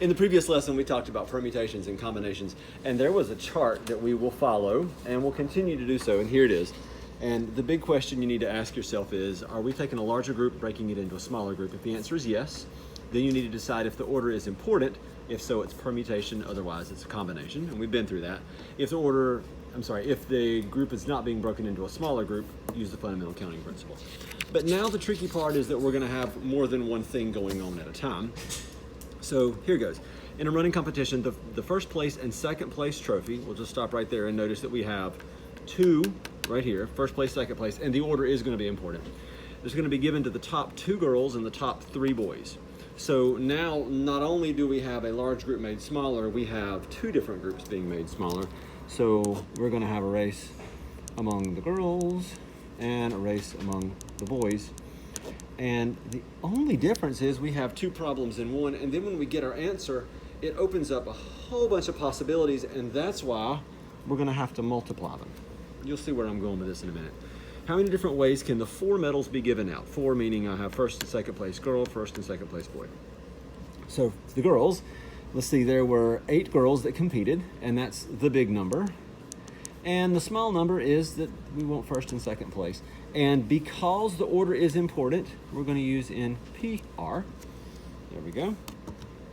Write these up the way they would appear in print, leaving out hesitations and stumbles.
In the previous lesson, we talked about permutations and combinations, and there was a chart that we will follow, and we'll continue to do so, and here it is. And the big question you need to ask yourself is, are we taking a larger group, breaking it into a smaller group? If the answer is yes, then you need to decide if the order is important. If so, it's permutation, otherwise it's a combination, and we've been through that. If the group is not being broken into a smaller group, use the fundamental counting principle. But now the tricky part is that we're gonna have more than one thing going on at a time. So here goes. In a running competition, the first place and second place trophy, we'll just stop right there and notice that we have two right here, first place, second place, and the order is going to be important. It's going to be given to the top 2 girls and the top 3 boys. So now, not only do we have a large group made smaller, we have 2 different groups being made smaller. So we're going to have a race among the girls and a race among the boys. And the only difference is we have 2 problems in one, and then when we get our answer, it opens up a whole bunch of possibilities, and that's why we're going to have to multiply them. You'll see where I'm going with this in a minute. How many different ways can the 4 medals be given out? 4 meaning I have first and second place girl, first and second place boy. So the girls, let's see, there were 8 girls that competed, and that's the big number. And the small number is that we want first and second place. And because the order is important, we're going to use in PR. There we go.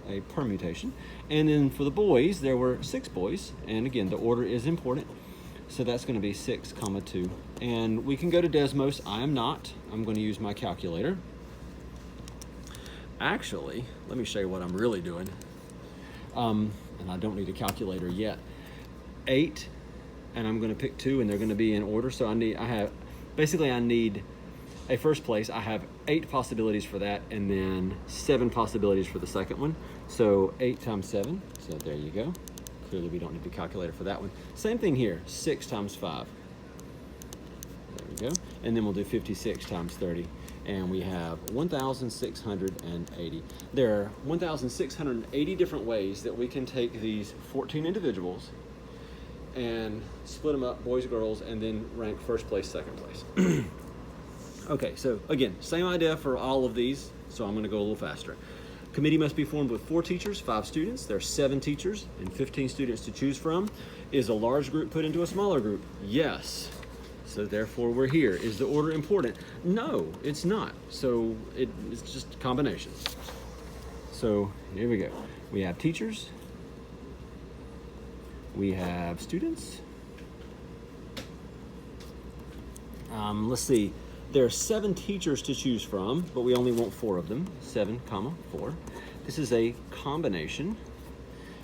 A permutation. And then for the boys, there were 6 boys. And again, the order is important. So that's going to be 6, 2. And we can go to Desmos. I am not. I'm going to use my calculator. Actually, let me show you what I'm really doing. And I don't need a calculator yet. 8, and I'm going to pick 2, and they're going to be in order. So I need a first place. I have 8 possibilities for that, and then 7 possibilities for the second one. So 8 times 7. So there you go. Clearly we don't need the calculator for that one. Same thing here, 6 times 5. There we go. And then we'll do 56 times 30. And we have 1,680. There are 1,680 different ways that we can take these 14 individuals and split them up, boys, girls, and then rank first place, second place. Okay, so again, same idea for all of these, so I'm gonna go a little faster. Committee must be formed with 4 teachers, 5 students. There are 7 teachers and 15 students to choose from. Is a large group put into a smaller group? Yes. So therefore we're here. Is the order important? No, it's not. So it's just a combination. So here we go. We have teachers. We have students. Let's see. There are 7 teachers to choose from, but we only want 4 of them. 7, 4. This is a combination.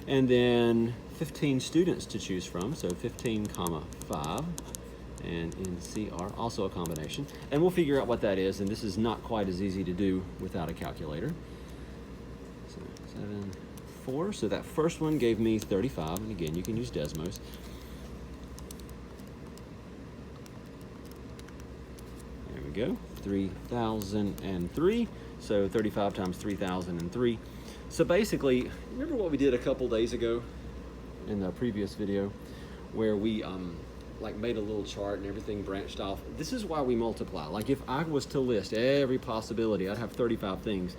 And then 15 students to choose from, so 15, 5. And in CR, also a combination. And we'll figure out what that is, and this is not quite as easy to do without a calculator. So 7, 4. So that first one gave me 35, and again, you can use Desmos. Go 3,003, so 35 times 3,003. So basically, remember what we did a couple days ago in the previous video where we made a little chart and everything branched off? This is why we multiply. Like if I was to list every possibility, I'd have 35 things,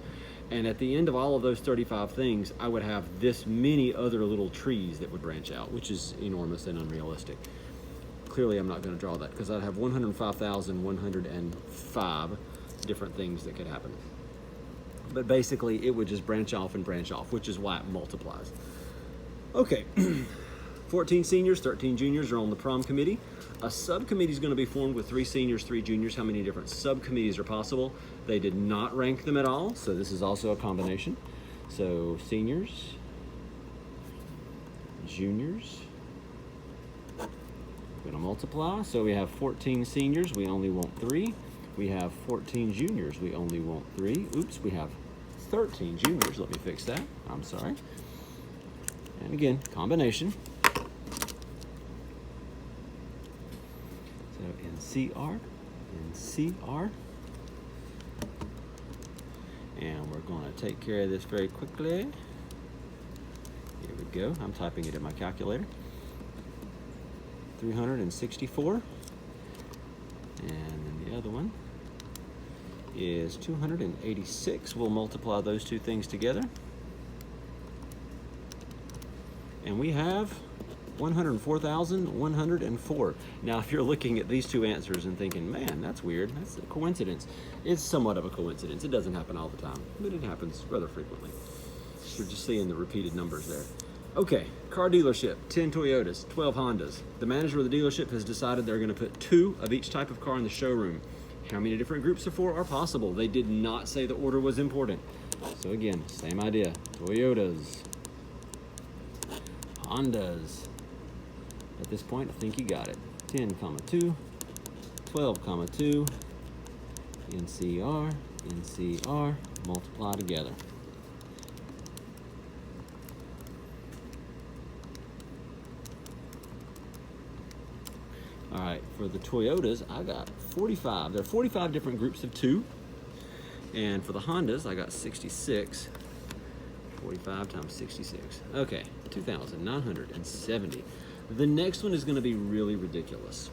and at the end of all of those 35 things, I would have this many other little trees that would branch out, which is enormous and unrealistic. Clearly I'm not going to draw that because I'd have 105,105 different things that could happen. But basically it would just branch off, which is why it multiplies. Okay, 14 seniors, 13 juniors are on the prom committee. A subcommittee is going to be formed with 3 seniors, 3 juniors. How many different subcommittees are possible? They did not rank them at all, so this is also a combination. So seniors, juniors, going to multiply. So we have 14 seniors, we only want 3. We have 14 juniors, we only want 3. Oops, we have 13 juniors. Let me fix that. I'm sorry. And again, combination. So in CR, and we're going to take care of this very quickly. Here we go. I'm typing it in my calculator. 364, and then the other one is 286. We'll multiply those two things together. And we have 104,104. Now, if you're looking at these two answers and thinking, man, that's weird, that's a coincidence, it's somewhat of a coincidence. It doesn't happen all the time, but it happens rather frequently. You're just seeing the repeated numbers there. Okay, car dealership, 10 Toyotas, 12 Hondas. The manager of the dealership has decided they're going to put 2 of each type of car in the showroom. How many different groups of 4 are possible? They did not say the order was important. So again, same idea. Toyotas, Hondas. At this point, I think you got it. 10, 2, 12, 2, NCR, NCR, multiply together. All right, for the Toyotas, I got 45. There are 45 different groups of 2. And for the Hondas, I got 66. 45 times 66. Okay, 2,970. The next one is going to be really ridiculous.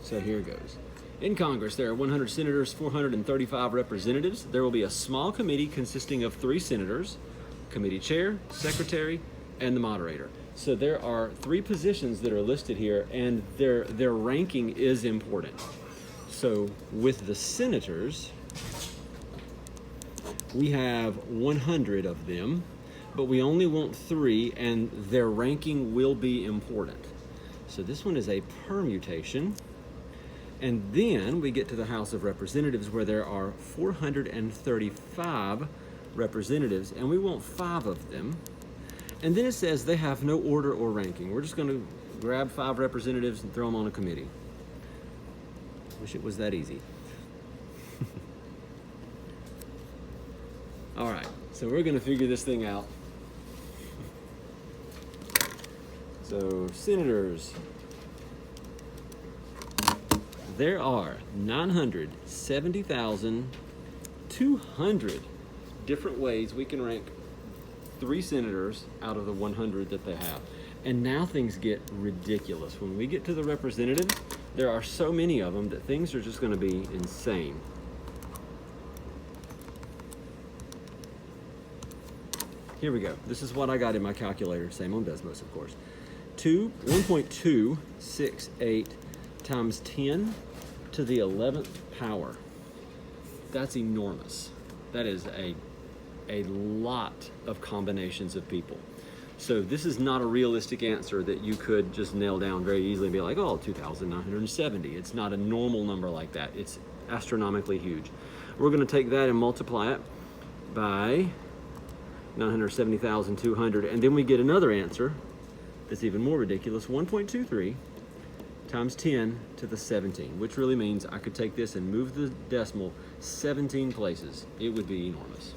So here goes. In Congress, there are 100 senators, 435 representatives. There will be a small committee consisting of 3 senators, committee chair, secretary, and the moderator. So there are 3 positions that are listed here, and their ranking is important. So with the senators, we have 100 of them, but we only want 3, and their ranking will be important. So this one is a permutation. And then we get to the House of Representatives, where there are 435 representatives, and we want 5 of them. And then it says they have no order or ranking. We're just going to grab 5 representatives and throw them on a committee. Wish it was that easy. All right, so we're going to figure this thing out. So, senators. There are 970,200 different ways we can rank 3 senators out of the 100 that they have. And now things get ridiculous. When we get to the representatives, there are so many of them that things are just going to be insane. Here we go. This is what I got in my calculator. Same on Desmos, of course. 1.268 times 10 to the 11th power. That's enormous. That is a lot of combinations of people. So this is not a realistic answer that you could just nail down very easily and be like, oh, 2,970. It's not a normal number like that. It's astronomically huge. We're going to take that and multiply it by 970,200, and then we get another answer that's even more ridiculous, 1.23 times 10 to the 17, which really means I could take this and move the decimal 17 places. It would be enormous.